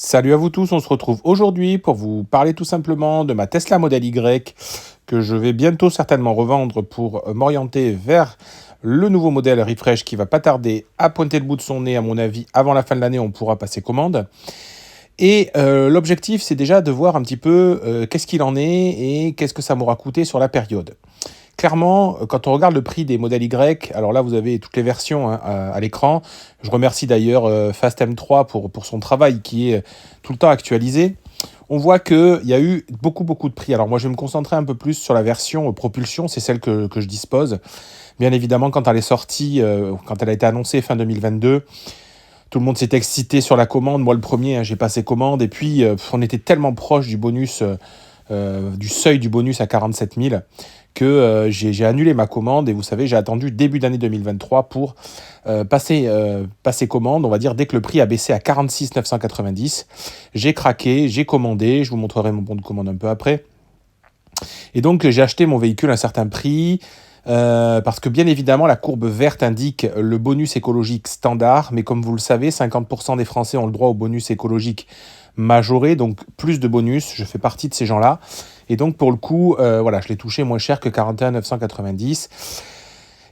Salut à vous tous, on se retrouve aujourd'hui pour vous parler tout simplement de ma Tesla Model Y que je vais bientôt certainement revendre pour m'orienter vers le nouveau modèle Refresh qui va pas tarder à pointer le bout de son nez à mon avis. Avant la fin de l'année, on pourra passer commande. Et l'objectif, c'est déjà de voir un petit peu qu'est-ce qu'il en est et qu'est-ce que ça m'aura coûté sur la période. Clairement, quand on regarde le prix des modèles Y, alors là, vous avez toutes les versions hein, à l'écran. Je remercie d'ailleurs Fast M3 pour son travail qui est tout le temps actualisé. On voit qu'il y a eu beaucoup de prix. Alors moi, je vais me concentrer un peu plus sur la version propulsion, c'est celle que je dispose. Bien évidemment, quand elle est sortie, quand elle a été annoncée fin 2022, tout le monde s'est excité sur la commande. Moi, le premier, hein, j'ai passé commande. Et puis, on était tellement proche du bonus, du seuil du bonus à 47 000 que j'ai annulé ma commande. Et vous savez, j'ai attendu début d'année 2023 pour passer commande, on va dire, dès que le prix a baissé à 46 990. J'ai craqué, j'ai commandé. Je vous montrerai mon bon de commande un peu après. Et donc, j'ai acheté mon véhicule à un certain prix. Parce que bien évidemment, la courbe verte indique le bonus écologique standard, mais comme vous le savez, 50% des Français ont le droit au bonus écologique majoré, donc plus de bonus, je fais partie de ces gens-là. Et donc pour le coup, voilà, je l'ai touché moins cher que 41 990.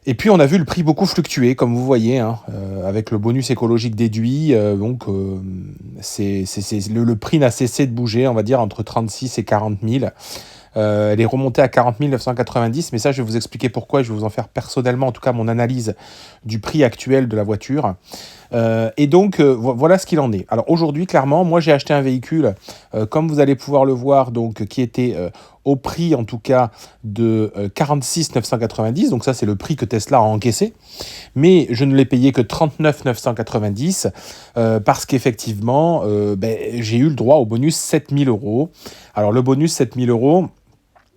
Et puis on a vu le prix beaucoup fluctuer, comme vous voyez, hein, avec le bonus écologique déduit. Le prix n'a cessé de bouger, on va dire, entre 36 et 40 000. Elle est remontée à 40 990, mais ça, je vais vous expliquer pourquoi. Je vais vous en faire personnellement, en tout cas, mon analyse du prix actuel de la voiture. Voilà ce qu'il en est. Alors aujourd'hui, clairement, moi, j'ai acheté un véhicule, comme vous allez pouvoir le voir, donc, qui était au prix, en tout cas, de 46 990. Donc ça, c'est le prix que Tesla a encaissé. Mais je ne l'ai payé que 39 990 parce qu'effectivement, j'ai eu le droit au bonus 7 000 euros. Alors le bonus 7 000 euros,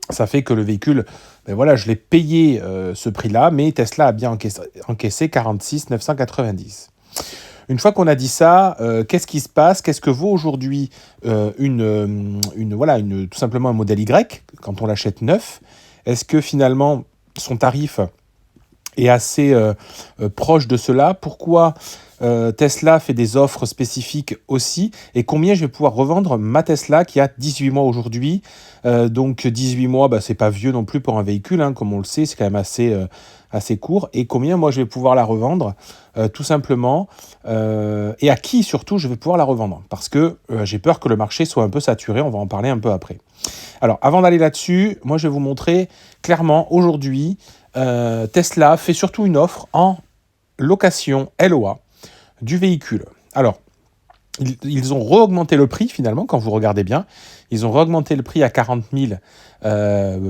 ça fait que le véhicule, je l'ai payé ce prix-là, mais Tesla a bien encaissé 46 990. Une fois qu'on a dit ça, qu'est-ce qui se passe? Qu'est-ce que vaut aujourd'hui tout simplement un modèle Y quand on l'achète neuf? Est-ce que finalement son tarif est assez proche de cela? Pourquoi Tesla fait des offres spécifiques aussi? Et combien je vais pouvoir revendre ma Tesla qui a 18 mois aujourd'hui? Donc 18 mois, c'est pas vieux non plus pour un véhicule, hein, comme on le sait, c'est quand même assez court. Et combien moi je vais pouvoir la revendre tout simplement, et à qui surtout je vais pouvoir la revendre? Parce que j'ai peur que le marché soit un peu saturé, on va en parler un peu après. Alors avant d'aller là-dessus, moi je vais vous montrer clairement aujourd'hui, Tesla fait surtout une offre en location LOA du véhicule. Alors, ils ont re-augmenté le prix finalement, quand vous regardez bien. Ils ont re-augmenté le prix à 40 000,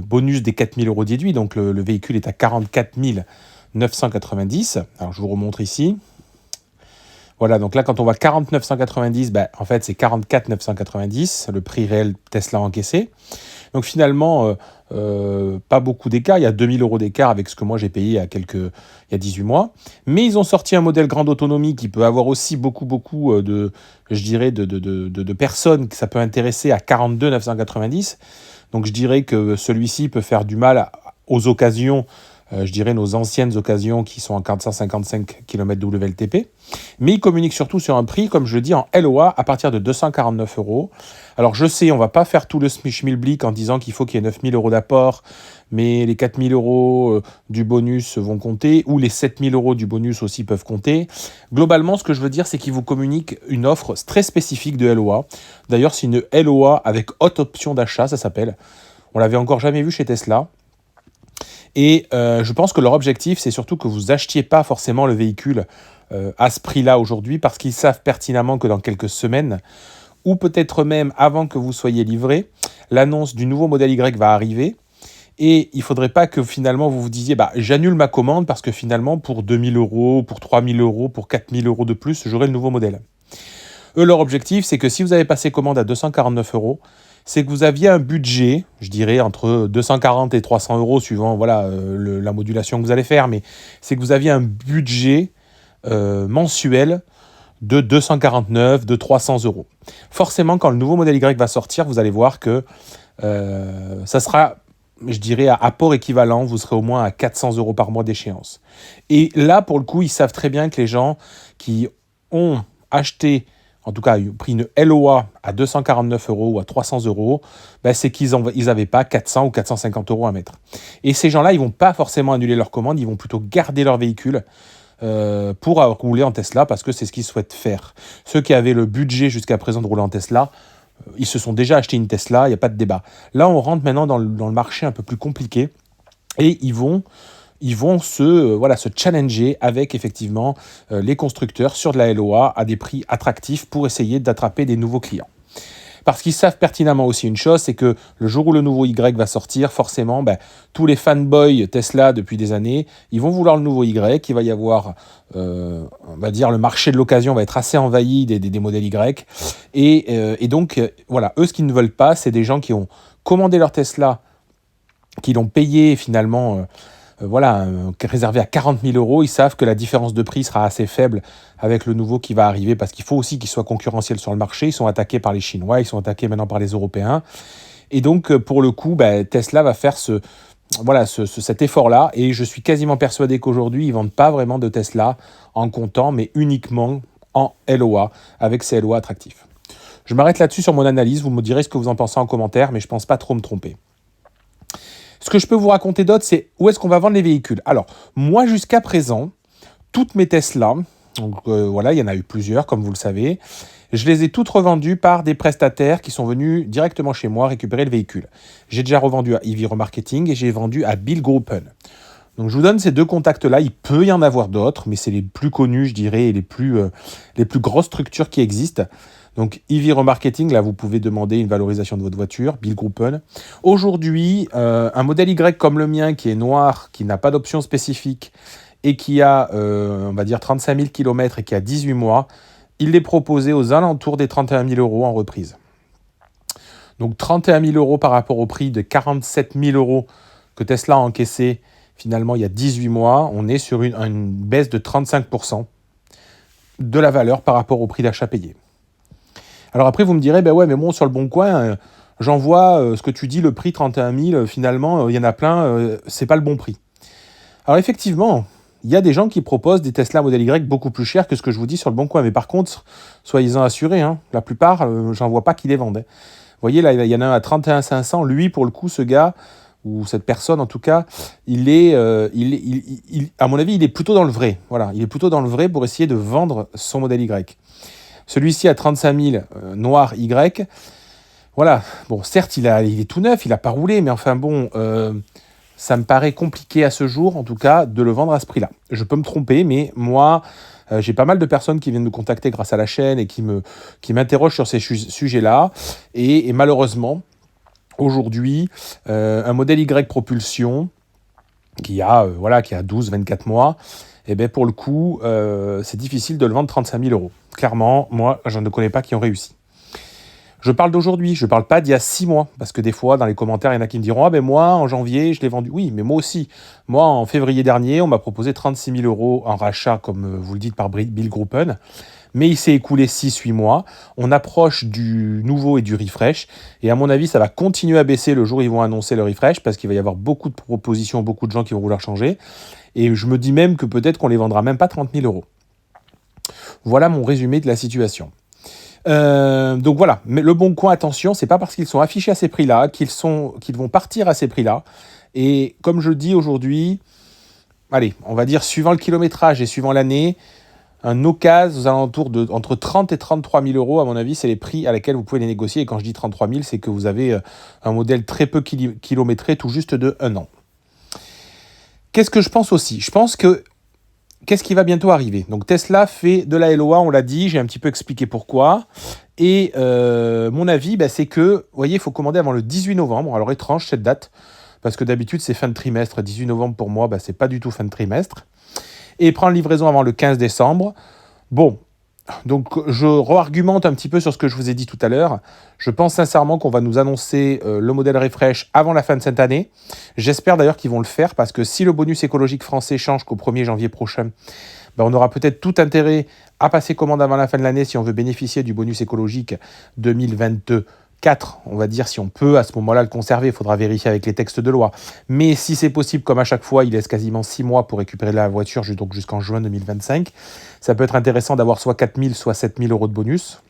bonus des 4 000 euros déduits. Donc le véhicule est à 44 990. Alors je vous remontre ici. Voilà, donc là, quand on voit 40 990, en fait, c'est 44 990, le prix réel Tesla encaissé. Donc finalement, pas beaucoup d'écart. Il y a 2 000 euros d'écart avec ce que moi j'ai payé il y a 18 mois. Mais ils ont sorti un modèle grande autonomie qui peut avoir aussi beaucoup de personnes que ça peut intéresser à 42 990. Donc je dirais que celui-ci peut faire du mal aux occasions, je dirais nos anciennes occasions qui sont en 455 km WLTP. Mais il communique surtout sur un prix, comme je le dis, en LOA à partir de 249 euros. Alors je sais, on ne va pas faire tout le schmilblick en disant qu'il faut qu'il y ait 9 000 euros d'apport, mais les 4 000 euros du bonus vont compter, ou les 7 000 euros du bonus aussi peuvent compter. Globalement, ce que je veux dire, c'est qu'il vous communique une offre très spécifique de LOA. D'ailleurs, c'est une LOA avec haute option d'achat, ça s'appelle. On l'avait encore jamais vu chez Tesla. Et je pense que leur objectif, c'est surtout que vous n'achetiez pas forcément le véhicule à ce prix-là aujourd'hui, parce qu'ils savent pertinemment que dans quelques semaines, ou peut-être même avant que vous soyez livré, l'annonce du nouveau modèle Y va arriver. Et il ne faudrait pas que finalement vous vous disiez j'annule ma commande parce que finalement pour 2 000 euros, pour 3 000 euros, pour 4 000 euros de plus, j'aurai le nouveau modèle. Eux, leur objectif, c'est que si vous avez passé commande à 249 euros, c'est que vous aviez un budget, je dirais entre 240 et 300 euros, suivant la modulation que vous allez faire, mais c'est que vous aviez un budget mensuel de 249, de 300 euros. Forcément, quand le nouveau modèle Y va sortir, vous allez voir que ça sera, je dirais, à apport équivalent, vous serez au moins à 400 euros par mois d'échéance. Et là, pour le coup, ils savent très bien que les gens qui ont acheté en tout cas pris une LOA à 249 euros ou à 300 euros, c'est qu'ils n'avaient pas 400 ou 450 euros à mettre. Et ces gens-là, ils vont pas forcément annuler leur commande, ils vont plutôt garder leur véhicule pour rouler en Tesla parce que c'est ce qu'ils souhaitent faire. Ceux qui avaient le budget jusqu'à présent de rouler en Tesla, ils se sont déjà achetés une Tesla, il n'y a pas de débat. Là, on rentre maintenant dans le marché un peu plus compliqué et ils vont se challenger avec effectivement les constructeurs sur de la LOA à des prix attractifs pour essayer d'attraper des nouveaux clients. Parce qu'ils savent pertinemment aussi une chose, c'est que le jour où le nouveau Y va sortir, forcément, tous les fanboys Tesla depuis des années, ils vont vouloir le nouveau Y. Il va y avoir, on va dire, le marché de l'occasion va être assez envahi des modèles Y. Et donc, voilà, eux, ce qu'ils ne veulent pas, c'est des gens qui ont commandé leur Tesla, qui l'ont payé finalement... réservé à 40 000 euros, ils savent que la différence de prix sera assez faible avec le nouveau qui va arriver, parce qu'il faut aussi qu'il soit concurrentiel sur le marché. Ils sont attaqués par les Chinois, ils sont attaqués maintenant par les Européens. Et donc, pour le coup, Tesla va faire cet effort-là. Et je suis quasiment persuadé qu'aujourd'hui, ils ne vendent pas vraiment de Tesla en comptant, mais uniquement en LOA, avec ces LOA attractifs. Je m'arrête là-dessus sur mon analyse. Vous me direz ce que vous en pensez en commentaire, mais je ne pense pas trop me tromper. Ce que je peux vous raconter d'autre, c'est où est-ce qu'on va vendre les véhicules. Alors, moi, jusqu'à présent, toutes mes Tesla, donc il y en a eu plusieurs, comme vous le savez, je les ai toutes revendues par des prestataires qui sont venus directement chez moi récupérer le véhicule. J'ai déjà revendu à EV Remarketing et j'ai vendu à Bilgruppen. Donc, je vous donne ces deux contacts-là. Il peut y en avoir d'autres, mais c'est les plus connus, je dirais, et les plus grosses structures qui existent. Donc, EV Remarketing, là, vous pouvez demander une valorisation de votre voiture, Bilgruppen. Aujourd'hui, un modèle Y comme le mien, qui est noir, qui n'a pas d'option spécifique, et qui a, on va dire, 35 000 km et qui a 18 mois, il est proposé aux alentours des 31 000 euros en reprise. Donc, 31 000 euros par rapport au prix de 47 000 euros que Tesla a encaissé, finalement, il y a 18 mois. On est sur une baisse de 35% de la valeur par rapport au prix d'achat payé. Alors après, vous me direz, mais bon, sur le Bon Coin, j'en vois ce que tu dis, le prix 31 000, finalement, il y en a plein, c'est pas le bon prix. Alors effectivement, il y a des gens qui proposent des Tesla Model Y beaucoup plus chers que ce que je vous dis sur le Bon Coin. Mais par contre, soyez-en assurés, la plupart, j'en vois pas qui les vendent. Vous voyez, là, il y en a un à 31 500. Lui, pour le coup, ce gars, ou cette personne en tout cas, à mon avis, il est plutôt dans le vrai. Voilà, il est plutôt dans le vrai pour essayer de vendre son Model Y. Celui-ci à 35 000, noir Y. Voilà, bon, certes, il est tout neuf, il n'a pas roulé, mais enfin bon, ça me paraît compliqué à ce jour, en tout cas, de le vendre à ce prix-là. Je peux me tromper, mais moi, j'ai pas mal de personnes qui viennent me contacter grâce à la chaîne et qui m'interrogent sur ces sujets-là. Et malheureusement, aujourd'hui, un modèle Y propulsion qui a 12-24 mois, pour le coup, c'est difficile de le vendre 35 000 euros. Clairement, moi, je ne connais pas qui ont réussi. Je parle d'aujourd'hui, je ne parle pas d'il y a 6 mois, parce que des fois, dans les commentaires, il y en a qui me diront « Ah ben moi, en janvier, je l'ai vendu. » Oui, mais moi aussi. Moi, en février dernier, on m'a proposé 36 000 euros en rachat, comme vous le dites, par Bilgruppen. Mais il s'est écoulé 6-8 mois. On approche du nouveau et du refresh. Et à mon avis, ça va continuer à baisser le jour où ils vont annoncer le refresh, parce qu'il va y avoir beaucoup de propositions, beaucoup de gens qui vont vouloir changer. Et je me dis même que peut-être qu'on les vendra même pas 30 000 euros. Voilà mon résumé de la situation. Donc voilà, mais le Bon Coin, attention, c'est pas parce qu'ils sont affichés à ces prix-là qu'ils vont partir à ces prix-là. Et comme je le dis aujourd'hui, allez, on va dire suivant le kilométrage et suivant l'année, un occasion aux alentours de entre 30 et 33 000 euros, à mon avis, c'est les prix à lesquels vous pouvez les négocier. Et quand je dis 33 000, c'est que vous avez un modèle très peu kilométré, tout juste de 1 an. Qu'est-ce que je pense aussi ? Je pense que qu'est-ce qui va bientôt arriver ? Donc Tesla fait de la LOA, on l'a dit, j'ai un petit peu expliqué pourquoi. Et mon avis, c'est que, vous voyez, il faut commander avant le 18 novembre. Alors étrange cette date, parce que d'habitude c'est fin de trimestre. 18 novembre pour moi, c'est pas du tout fin de trimestre. Et prendre livraison avant le 15 décembre. Bon, donc je re-argumente un petit peu sur ce que je vous ai dit tout à l'heure. Je pense sincèrement qu'on va nous annoncer le modèle refresh avant la fin de cette année. J'espère d'ailleurs qu'ils vont le faire, parce que si le bonus écologique français change qu'au 1er janvier prochain, on aura peut-être tout intérêt à passer commande avant la fin de l'année si on veut bénéficier du bonus écologique 2024. On va dire, si on peut à ce moment-là le conserver, il faudra vérifier avec les textes de loi. Mais si c'est possible, comme à chaque fois, il laisse quasiment 6 mois pour récupérer la voiture, donc jusqu'en juin 2025. Ça peut être intéressant d'avoir soit 4 000, soit 7 000 euros de bonus.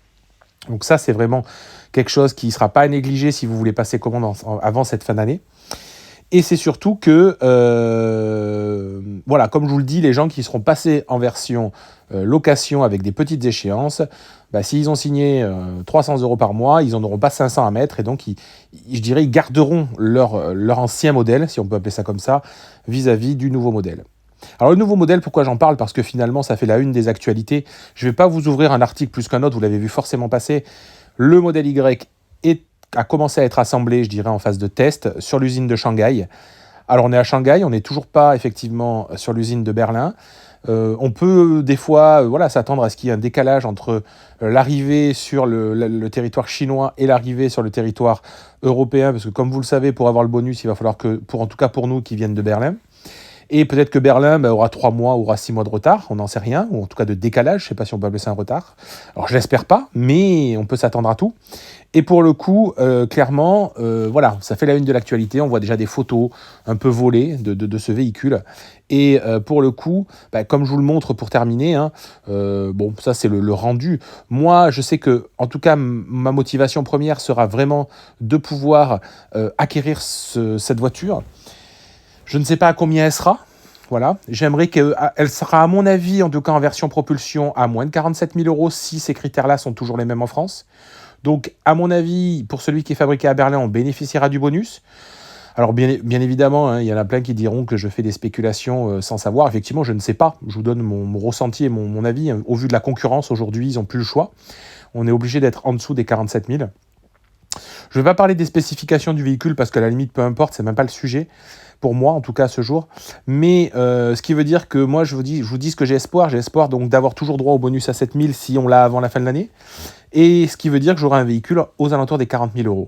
Donc ça, c'est vraiment quelque chose qui ne sera pas à négliger si vous voulez passer commande avant cette fin d'année. Et c'est surtout que, voilà, comme je vous le dis, les gens qui seront passés en version location avec des petites échéances, bah, s'ils ont signé 300 € par mois, ils n'en auront pas 500 à mettre. Et donc, je dirais, ils garderont leur ancien modèle, si on peut appeler ça comme ça, vis-à-vis du nouveau modèle. Alors, le nouveau modèle, pourquoi j'en parle? Parce que finalement, ça fait la une des actualités. Je ne vais pas vous ouvrir un article plus qu'un autre, vous l'avez vu forcément passer. Le modèle Y a commencé à être assemblé, je dirais, en phase de test sur l'usine de Shanghai. Alors, on est à Shanghai, on n'est toujours pas effectivement sur l'usine de Berlin. On peut des fois voilà, s'attendre à ce qu'il y ait un décalage entre l'arrivée sur le territoire chinois et l'arrivée sur le territoire européen, parce que comme vous le savez, pour avoir le bonus, il va falloir que, en tout cas pour nous qui viennent de Berlin, et peut-être que Berlin aura 3 mois, aura 6 mois de retard, on n'en sait rien, ou en tout cas de décalage, je ne sais pas si on peut appeler ça un retard. Alors je l'espère pas, mais on peut s'attendre à tout. Et pour le coup, clairement, voilà, ça fait la une de l'actualité, on voit déjà des photos un peu volées de ce véhicule. Et pour le coup, bah, comme je vous le montre pour terminer, hein, bon, ça c'est le rendu. Moi, je sais que, en tout cas, ma motivation première sera vraiment de pouvoir acquérir cette voiture. Je ne sais pas à combien elle sera. Voilà. J'aimerais qu'elle sera, à mon avis, en tout cas en version propulsion, à moins de 47 000 € si ces critères-là sont toujours les mêmes en France. Donc, à mon avis, pour celui qui est fabriqué à Berlin, on bénéficiera du bonus. Alors, bien évidemment, hein, il y en a plein qui diront que je fais des spéculations sans savoir. Effectivement, je ne sais pas. Je vous donne mon ressenti et mon avis. Au vu de la concurrence, aujourd'hui, ils n'ont plus le choix. On est obligé d'être en dessous des 47 000. Je ne vais pas parler des spécifications du véhicule parce qu'à la limite, peu importe, c'est même pas le sujet. Pour moi, en tout cas, à ce jour. Mais ce qui veut dire que moi, je vous dis ce que j'ai espoir. J'ai espoir donc d'avoir toujours droit au bonus à 7 000 si on l'a avant la fin de l'année. Et ce qui veut dire que j'aurai un véhicule aux alentours des 40 000 €.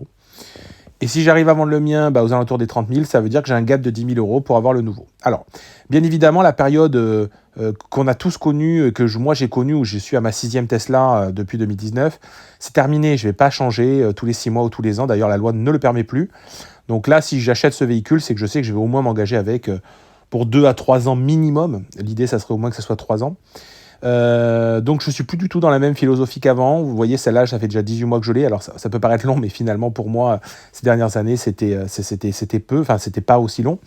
Et si j'arrive à vendre le mien aux alentours des 30 000, ça veut dire que j'ai un gap de 10 000 € pour avoir le nouveau. Alors, bien évidemment, la période qu'on a tous connue, moi j'ai connue, où je suis à ma 6e Tesla depuis 2019, c'est terminé. Je ne vais pas changer tous les 6 mois ou tous les ans. D'ailleurs, la loi ne le permet plus. Donc là, si j'achète ce véhicule, c'est que je sais que je vais au moins m'engager avec pour 2 à 3 ans minimum. L'idée, ça serait au moins que ce soit 3 ans. Donc je suis plus du tout dans la même philosophie qu'avant. Vous voyez, celle-là, ça fait déjà 18 mois que je l'ai. Alors ça peut paraître long, mais finalement pour moi, ces dernières années, c'était peu. Enfin, c'était pas aussi long.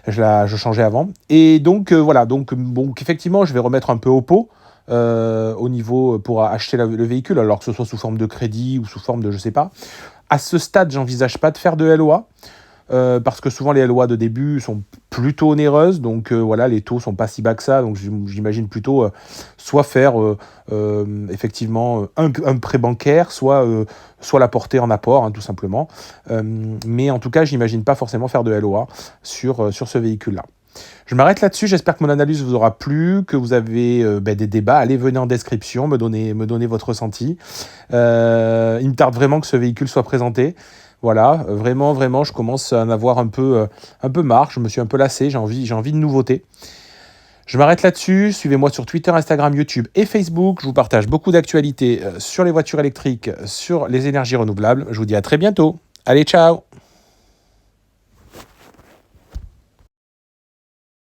Je changeais avant. Et donc voilà. Donc effectivement, je vais remettre un peu au pot au niveau pour acheter le véhicule, alors que ce soit sous forme de crédit ou sous forme de je sais pas. À ce stade, j'envisage pas de faire de LOA. Parce que souvent les LOA de début sont plutôt onéreuses, donc voilà, les taux sont pas si bas que ça, donc j'imagine plutôt soit faire effectivement un prêt bancaire, soit l'apporter en apport, hein, tout simplement. Mais en tout cas, j'imagine pas forcément faire de LOA sur ce véhicule-là. Je m'arrête là-dessus, j'espère que mon analyse vous aura plu, que vous avez des débats. Allez, venez en description, me donner votre ressenti. Il me tarde vraiment que ce véhicule soit présenté. Voilà, vraiment, je commence à en avoir un peu marre. Je me suis un peu lassé, j'ai envie de nouveautés. Je m'arrête là-dessus. Suivez-moi sur Twitter, Instagram, YouTube et Facebook. Je vous partage beaucoup d'actualités sur les voitures électriques, sur les énergies renouvelables. Je vous dis à très bientôt. Allez, ciao!